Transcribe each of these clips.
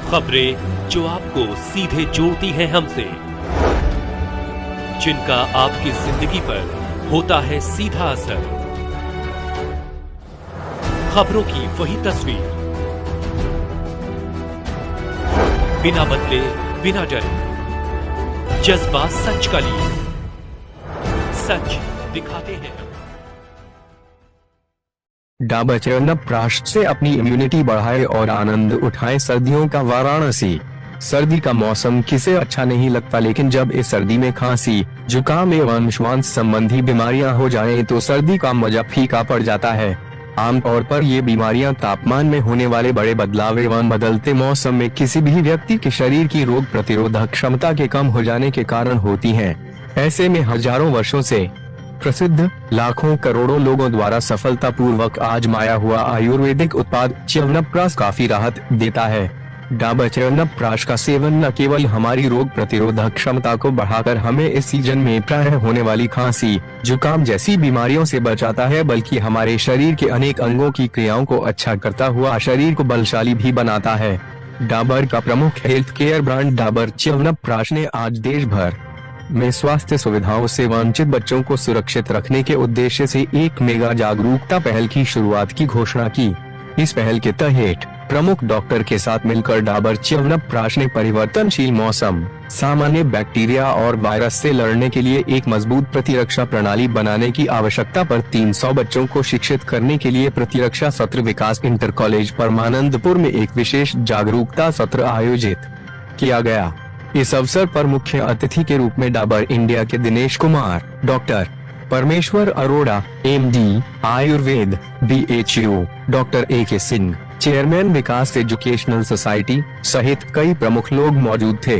खबरें जो आपको सीधे जोड़ती हैं हमसे, जिनका आपकी जिंदगी पर होता है सीधा असर। खबरों की वही तस्वीर, बिना बदले बिना डरे, जज्बा सच का लिए, सच दिखाते हैं। डाबर च्यवनप्राश से अपनी इम्यूनिटी बढ़ाए और आनंद उठाए सर्दियों का वाराणसी। सर्दी का मौसम किसे अच्छा नहीं लगता, लेकिन जब इस सर्दी में खांसी, जुकाम एवं श्वास संबंधी बीमारियां हो जाएं तो सर्दी का मजा फीका पड़ जाता है। आमतौर पर ये बीमारियां तापमान में होने वाले बड़े बदलाव एवं बदलते मौसम में किसी भी व्यक्ति के शरीर की रोग प्रतिरोधक क्षमता के कम हो जाने के कारण होती हैं। ऐसे में हजारों वर्षों से प्रसिद्ध, लाखों करोड़ों लोगों द्वारा सफलतापूर्वक आजमाया हुआ आयुर्वेदिक उत्पाद च्यवनप्राश काफी राहत देता है। डाबर च्यवनप्राश का सेवन न केवल हमारी रोग प्रतिरोधक क्षमता को बढ़ाकर हमें इस सीजन में प्रायः होने वाली खांसी, जुकाम जैसी बीमारियों से बचाता है, बल्कि हमारे शरीर के अनेक अंगों की क्रियाओं को अच्छा करता हुआ शरीर को बलशाली भी बनाता है। डाबर का प्रमुख health care brand Dabur chyawanprash ने आज देश भर में स्वास्थ्य सुविधाओं से वंचित बच्चों को सुरक्षित रखने के उद्देश्य से एक मेगा जागरूकता पहल की शुरुआत की घोषणा की। इस पहल के तहत प्रमुख डॉक्टर के साथ मिलकर डाबर च्यवनप्राश ने परिवर्तनशील मौसम, सामान्य बैक्टीरिया और वायरस से लड़ने के लिए एक मजबूत प्रतिरक्षा प्रणाली बनाने की आवश्यकता पर 300 बच्चों को शिक्षित करने के लिए प्रतिरक्षा सत्र विकास इंटर कॉलेज परमानंदपुर में एक विशेष जागरूकता सत्र आयोजित किया गया। इस अवसर पर मुख्य अतिथि के रूप में डाबर इंडिया के Dinesh Kumar, doctor Parmeshwar Arora, MD, Ayurveda, BHU, doctor AK Singh, chairman Vikas educational society सहित कई प्रमुख लोग मौजूद थे।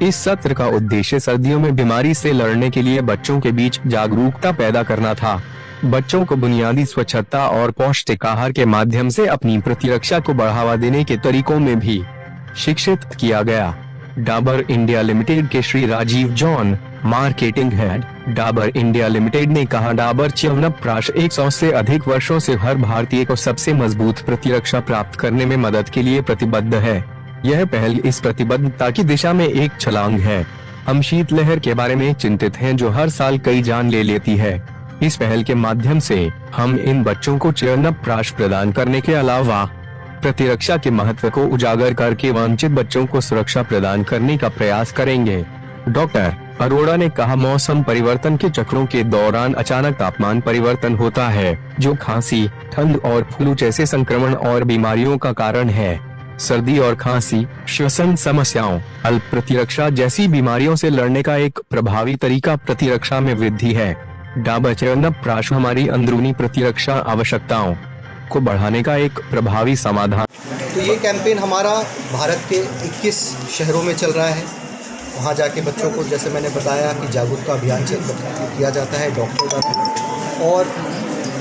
इस सत्र का उद्देश्य सर्दियों में बीमारी से लड़ने के लिए बच्चों के बीच जागरूकता पैदा करना था। बच्चों को बुनियादी स्वच्छता और पौष्टिक आहार के माध्यम से अपनी प्रतिरक्षा को बढ़ावा देने के तरीकों में भी शिक्षित किया गया। डाबर इंडिया लिमिटेड के Shri Rajiv John, marketing head, Dabur India limited ने कहा, डाबर च्यवनप्राश 100 से अधिक वर्षों से हर भारतीय को सबसे मजबूत प्रतिरक्षा प्राप्त करने में मदद के लिए प्रतिबद्ध है। यह पहल इस प्रतिबद्धता की दिशा में एक छलांग है। हम शीतलहर के बारे में चिंतित हैं जो हर साल कई जान ले लेती है। इस पहल के माध्यम से हम इन बच्चों को च्यवनप्राश प्रदान करने के अलावा प्रतिरक्षा के महत्व को उजागर करके वंचित बच्चों को सुरक्षा प्रदान करने का प्रयास करेंगे। डॉक्टर अरोड़ा ने कहा, मौसम परिवर्तन के चक्रों के दौरान अचानक तापमान परिवर्तन होता है, जो खांसी, ठंड और फ्लू जैसे संक्रमण और बीमारियों का कारण है। सर्दी और खांसी, श्वसन समस्याओं, अल्प प्रतिरक्षा जैसी बीमारियों से लड़ने का एक प्रभावी तरीका प्रतिरक्षा में वृद्धि है। डाबर च्यवनप्राश हमारी अंदरूनी प्रतिरक्षा आवश्यकताओं को बढ़ाने का एक प्रभावी समाधान। तो ये कैंपेन हमारा भारत के 21 शहरों में चल रहा है। वहाँ जाके बच्चों को, जैसे मैंने बताया कि जागरूकता अभियान किया जाता है डॉक्टर द्वारा, और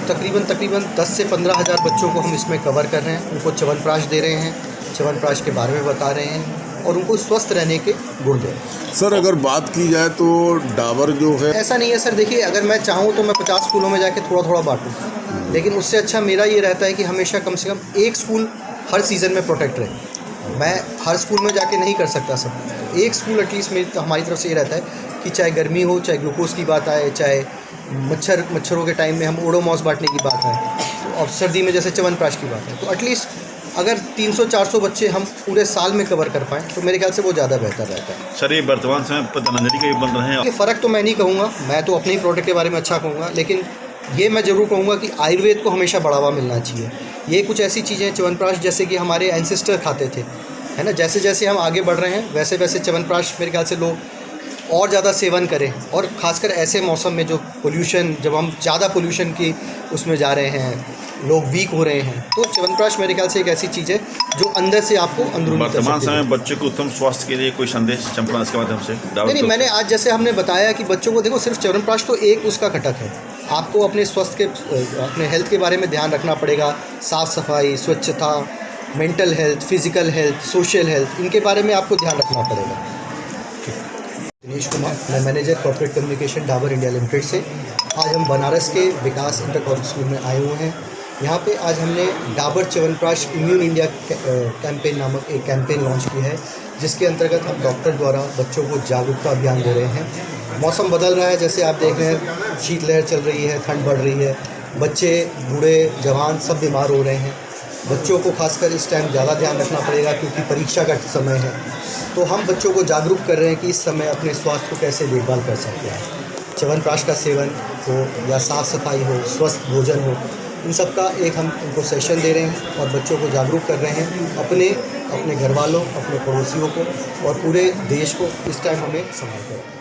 तकरीबन 10 से 15 हज़ार बच्चों को हम इसमें कवर कर रहे हैं। उनको च्यवनप्राश दे रहे हैं, च्यवनप्राश के बारे में बता रहे हैं और उनको स्वस्थ रहने के गुण दे रहे हैं। सर, अगर बात की जाए तो डाबर जो है, ऐसा नहीं है सर, देखिए अगर मैं चाहूँ तो मैं 50 स्कूलों में जाके थोड़ा थोड़ा बांटूँ, लेकिन उससे अच्छा मेरा ये रहता है कि हमेशा कम से कम एक स्कूल हर सीज़न में प्रोटेक्ट रहे। मैं हर स्कूल में जाके नहीं कर सकता सब, तो एक स्कूल एटलीस्ट हमारी तरफ से ये रहता है कि चाहे गर्मी हो, चाहे ग्लूकोज की बात आए, चाहे मच्छरों के टाइम में हम ओडोमॉस बांटने की बात आए, तो और सर्दी में जैसे च्यवनप्राश की बात है, तो एटलीस्ट अगर 300-400 बच्चे हम पूरे साल में कवर कर पाएँ तो मेरे ख्याल से वो ज़्यादा बेहतर रहता है। सर, ये वर्तमान समय पतंजलि के बन रहे हैं। ये फ़र्क तो मैं नहीं कहूँगा, मैं तो अपने ही प्रोडक्ट के बारे में अच्छा कहूँगा, लेकिन ये मैं ज़रूर कहूँगा कि आयुर्वेद को हमेशा बढ़ावा मिलना चाहिए। ये कुछ ऐसी चीज़ें च्यवनप्राश जैसे कि हमारे एंसेस्टर खाते थे, है ना, जैसे जैसे हम आगे बढ़ रहे हैं वैसे वैसे च्यवनप्राश मेरे ख्याल से लोग और ज़्यादा सेवन करें, और ख़ासकर ऐसे मौसम में जो पोल्यूशन, जब हम ज़्यादा पोल्यूशन की उसमें जा रहे हैं, लोग वीक हो रहे हैं, तो च्यवनप्राश मेरे ख्याल से एक ऐसी चीज़ है जो अंदर से आपको अंदरूनी वर्तमान समय बच्चों को उत्तम स्वास्थ्य के लिए कोई संदेश च्यवनप्राश के माध्यम से? नहीं, मैंने आज जैसे हमने बताया कि बच्चों को देखो, सिर्फ च्यवनप्राश तो एक उसका घटक है। आपको अपने स्वास्थ्य के, अपने हेल्थ के बारे में ध्यान रखना पड़ेगा। साफ़ सफाई, स्वच्छता, mental health, physical health, social health, इनके बारे में आपको ध्यान रखना पड़ेगा। दिनेश कुमार, मैं manager corporate communication Dabur India limited से। आज हम बनारस के विकास इंटर कॉलेज स्कूल में आए हुए हैं। यहाँ पे आज हमने Dabur chyawanprash immune India campaign नामक एक कैंपेन लॉन्च की है, जिसके अंतर्गत हम डॉक्टर द्वारा बच्चों को जागरूकता अभियान दे रहे हैं। मौसम बदल रहा है, जैसे आप देख रहे हैं शीतलहर चल रही है, ठंड बढ़ रही है, बच्चे बूढ़े जवान सब बीमार हो रहे हैं। बच्चों को खासकर इस टाइम ज़्यादा ध्यान रखना पड़ेगा क्योंकि परीक्षा का समय है। तो हम बच्चों को जागरूक कर रहे हैं कि इस समय अपने स्वास्थ्य को कैसे देखभाल कर सकते हैं। च्यवनप्राश का सेवन हो या साफ़ सफाई हो, स्वस्थ भोजन हो, इन सब का एक हम उनको सेशन दे रहे हैं और बच्चों को जागरूक कर रहे हैं, अपने घर वालों, अपने पड़ोसियों को और पूरे देश को इस टाइम हमें संभाल कर